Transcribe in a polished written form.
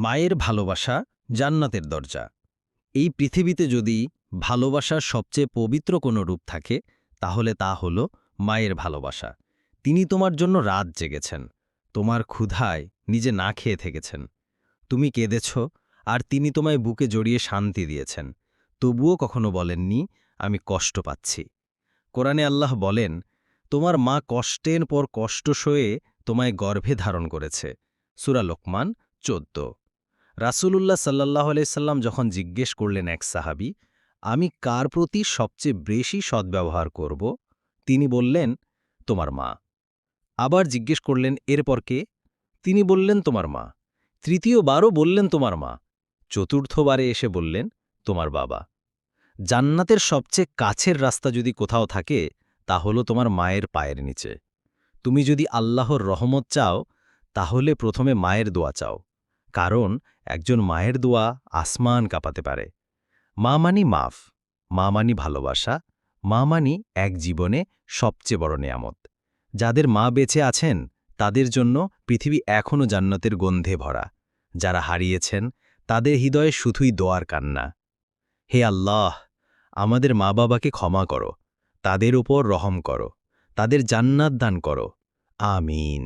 মায়ের ভালোবাসা জান্নাতের দরজা। এই পৃথিবীতে যদি ভালোবাসার সবচেয়ে পবিত্র কোনো রূপ থাকে তাহলে তা হল মায়ের ভালোবাসা। তিনি তোমার জন্য রাত জেগেছেন, তোমার ক্ষুধায় নিজে না খেয়ে থেকেছেন। তুমি কেঁদেছ আর তিনি তোমায় বুকে জড়িয়ে শান্তি দিয়েছেন, তবুও কখনো বলেননি আমি কষ্ট পাচ্ছি। কোরআনে আল্লাহ বলেন, তোমার মা কষ্টের পর কষ্ট সয়ে তোমায় গর্ভে ধারণ করেছে। সূরা লোকমান 14। রাসূলুল্লাহ সাল্লাল্লাহু আলাইহি সাল্লাম যখন জিজ্ঞেস করলেন এক সাহাবী, আমি কার প্রতি সবচেয়ে বেশি সদ্ব্যবহার করব? তিনি বললেন, তোমার মা। আবার জিজ্ঞেস করলেন, এরপর কে? তিনি বললেন, তোমার মা। তৃতীয়বারও বললেন, তোমার মা। চতুর্থবারে এসে বললেন, তোমার বাবা। জান্নাতের সবচেয়ে কাছের রাস্তা যদি কোথাও থাকে তা হলো তোমার মায়ের পায়ের নিচে। তুমি যদি আল্লাহর রহমত চাও তাহলে প্রথমে মায়ের দোয়া চাও, কারণ একজন মায়ের দোয়া আসমান কাঁপাতে পারে। মা মানি মাফ, মা মানি ভালোবাসা, মা মানি এক জীবনে সবচেয়ে বড় নেয়ামত। যাদের মা বেঁচে আছেন তাদের জন্য পৃথিবী এখনও জান্নাতের গন্ধে ভরা। যারা হারিয়েছেন তাদের হৃদয়ে শুধুই দোয়ার কান্না। হে আল্লাহ, আমাদের মা বাবাকে ক্ষমা করো, তাদের উপর রহম করো, তাদের জান্নাত দান করো। আমিন।